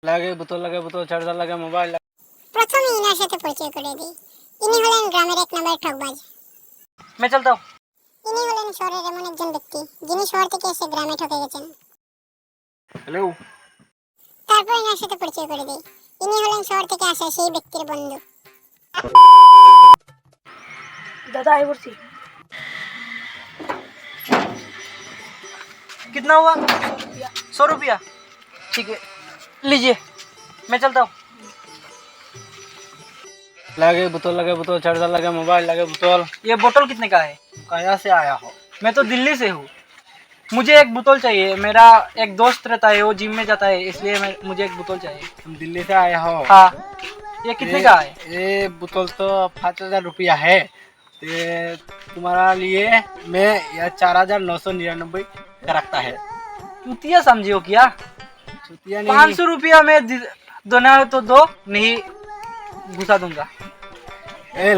লাগে বোতল চার্জার লাগে মোবাইল লাগে। প্রথমে ইনার সাথে পরিচয় করে দিই। ইনি হলেন গ্রামের এক নম্বর ঠকবাজ। मैं चलता हूँ। ইনি হলেন শহরের এমন একজন ব্যক্তি যিনি শহর থেকে এসে গ্রামে ঠকে গেছেন। हेलो। তারপর ইনার সাথে পরিচয় করে দিই। ইনি হলেন শহর থেকে আসা সেই ব্যক্তির বন্ধু। दादा आई वर्षी कितना हुआ? 100 रुपया। ठीक है लीजिए, मैं चलता हूँ। लगे बोतल चार्जर लगे मोबाइल लगे बोतल। ये बोतल कितने का है? कहाँ से आया हो? मैं तो दिल्ली से हूँ। मुझे एक बोतल चाहिए। मेरा एक दोस्त रहता है, वो जिम में जाता है, इसलिए मुझे एक बोतल चाहिए। तुम दिल्ली से आए हो? हाँ। ये कितने का है? ये बोतल तो 5,000 रुपया है। ये तुम्हारा लिए मैं यह 4,999 का रखता है। चुतिया समझियो क्या? छुट्टियाँ नहीं। 500 रुपया में दोना है तो दो, नहीं घुसा दूंगा।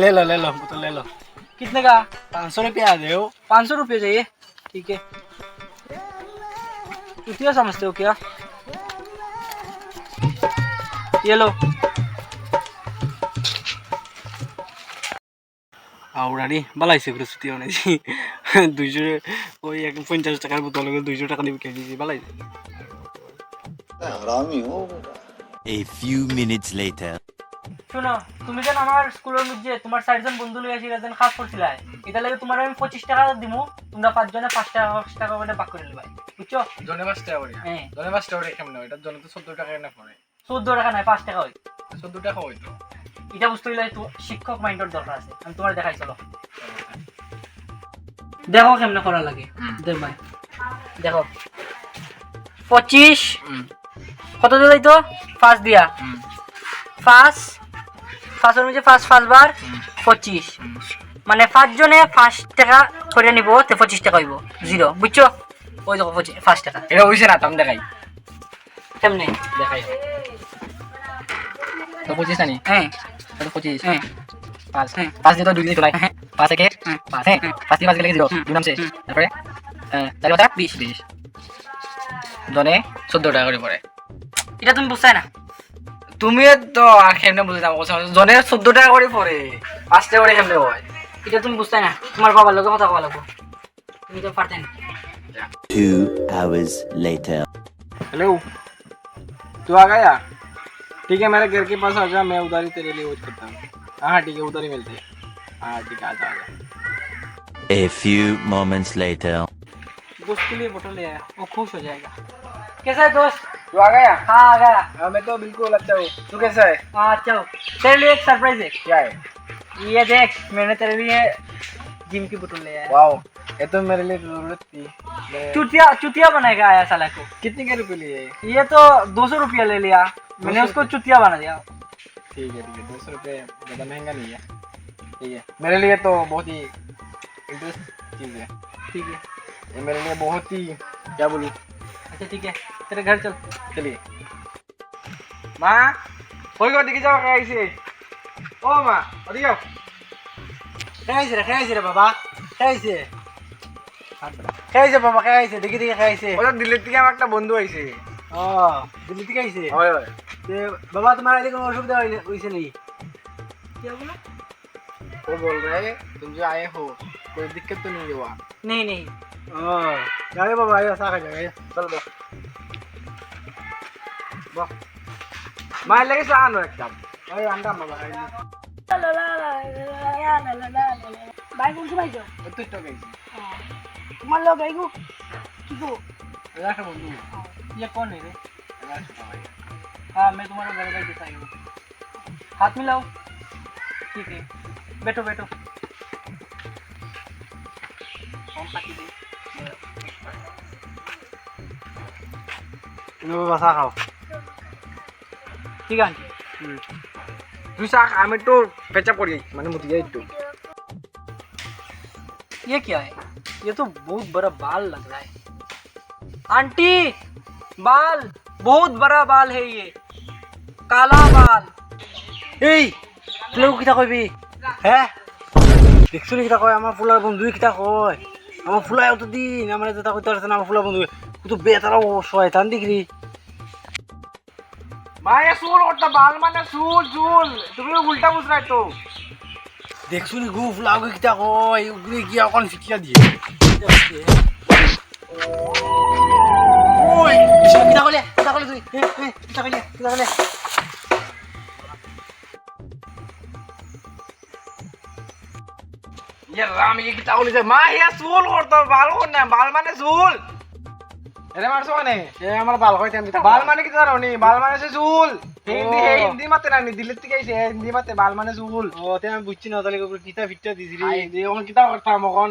ले लो बोतल ले लो। कितने का? 500 रुपया दे हो। 500 रुपये चाहिए। ठीक है। चुतिया समझते हो क्या? ये लो। আউরানি বালাইছে করে ছুটি অনেছি 200 ওই 50 টাকার বোতল 200 টাকা দিয়ে কিনে দিয়েছি বালাইছে। A few minutes later. শুনো, তুমি যেন আমার স্কুলের মধ্যে তোমার 4জন বন্ধু লই আসি যেন খাস করছিলা, এটা লাগে তোমার আমি 25 টাকা দিমু, তোমরা 5 জনে 5 টাকা করে ভাগ করে নিবা, বুঝছো? জনে 5 টাকা করে। হ্যাঁ জনে 5 টাকা করে কেমন হয়? এটা জনে তো 14 টাকা না পড়ে। 14 টাকা নাই, 5 টাকা হয়। 14 টাকা হয় তো। এটা বুঝতে হইলে তো শিক্ষক মাইন্ডের দরকার আছে। আমি তোমার দেখাই, চলো দেখো কেমনে করা লাগে। দেখ ভাই দেখো 25 কত দিয়ে যাইতো? 5 দিয়া 5 মধ্যে 5 বার 25, মানে 5 জনে 5 টাকা করে নিব, তো 25 টাকা হইব, 0, বুঝছো? ওই দেখো 5 টাকা। এটা হইছে না, তুমি দেখাই কেমনে দেখাই তো 25 নানি। হ্যাঁ তো 25 হ্যাঁ 5 দিয়ে তো 2 দিয়ে চলাই। 5 একে 5 হ্যাঁ 5 দিয়ে 5 গেলে 0 দুই নামছে। তারপরে 4 কথা 20 জনে 14 টাকা করে পড়ে। এটা তুমি বুঝছাই না? তুমি তো আর কেমনে বুঝে যাবো? জনে 14 টাকা করে পড়ে, 5 টাকা করে কেমনে হয়? এটা তুমি বুঝছাই না? তোমার বাবার লগে কথা কওয়া লাগবো, তুমি তো পারতেন। 2 hours later. हेलो, तू आ गया? ठीक है, मेरे घर के पास आ जा, मैं उधर ही तेरे लिए वेट करता हूँ। हाँ ठीक है, उधर ही मिलते हैं। हाँ ठीक है, आ जा। A few moments later. दोस्त के लिए बोतल ले आया, वो खुश हो जाएगा। कैसा है दोस्त? तू आ गया? हाँ आ गया। हाँ मैं तो बिल्कुल अच्छा हूँ। तू कैसा है? हाँ अच्छा हो। तेरे लिए एक सरप्राइज है। क्या है? ये देख, मैंने तेरे लिए जिम की बोतल ले आया। वाओ, ये तो मेरे लिए जरूरत थी। चुतिया बनाएगा आया साला को। कितने के रुपए लिए? ये तो 200 रुपया ले लिया, मैंने उसको चुतिया बना दिया। ठीक है 200 रुपये ज़्यादा महंगा नहीं है। ठीक है, मेरे लिए तो बहुत ही इंटरेस्ट चीज़ है। ठीक है ये मेरे लिए बहुत ही, क्या बोलूँ। अच्छा ठीक है, तेरे घर चल। चलिए। माँ कोई को दिख जाओ कैसे? ओ माँ दिखाओ कैसे रे बाबा, कैसे बाबा, कैसे देखी कैसे? ওটা দিল্লি থেকে আমার একটা বন্ধু আইছে। ও दिल्ली থেকে আইছে? হয় হয়। ते बाबा तुम्हारा यदि कोई असुविधा वैसे नहीं? क्या बोला? वो बोल रहे हैं तुम जो आए हो कोई दिक्कत तो नहीं हुआ? नहीं जाए बाबा, आयो साका जाए, चल बा बा माय लगे सानो एकदम। आयो अंडा बाबा आयो। भाई कौन से भाई जो তুই তো গেছিস। तुम्हारे लोग गई को की को রাখা বন্ধু। ये कौन है रे? রাখা ভাই। हाँ मैं तुम्हारा घर का जैसा ही हूँ। हाथ मिलाओ। ठीक है, बैठो बैठो। कौन पार्टी दे? তুমি বাবা চা খাও। ठीक है आंटी। তুই চা খা, আমি একটু পেচাপ করি, মানে মুতি যাই একটু। ये क्या है? ये तो बहुत बड़ा बाल लग रहा है। आंटी बाल, बहुत बड़ा बाल है ये, काला बाल। এই তুই কিটা কইবি? হ্যাঁ দেখছো কিটা কয়? আমার ফুলার বন্ধু কিটা কয়? আমার ফুলাই অত দিন আমার যেটা কইতে পারছে না। আমার ফুলার বন্ধু তো বেতারা শয়তান দিগরি। মায়ে চুল করতে বাল মানে চুল চুল তুমি উল্টা বুঝরাই তো দেখছো নি গু ফুলাও কিতা কই উগরে কি অকন ফিটিয়া দিয়ে ওই কিতা কইলে তুই কিতা কইলে ইয়ে রাম এই কিতা বলিছে মা ইয়া চুল করতে বাল কর না বাল মানে চুল এরে মারছো মানে এ আমার বাল কইতে আমি বাল মানে কি জানি বাল মানে সে চুল হিন্দি মাতে না দিল্লি থেকে আইছে হিন্দি মাতে বাল মানে চুল ও তে আমি বুঝছি না তাহলে কিতা ফিটিয়া দিছিলি এই এখন কিতা করতাম এখন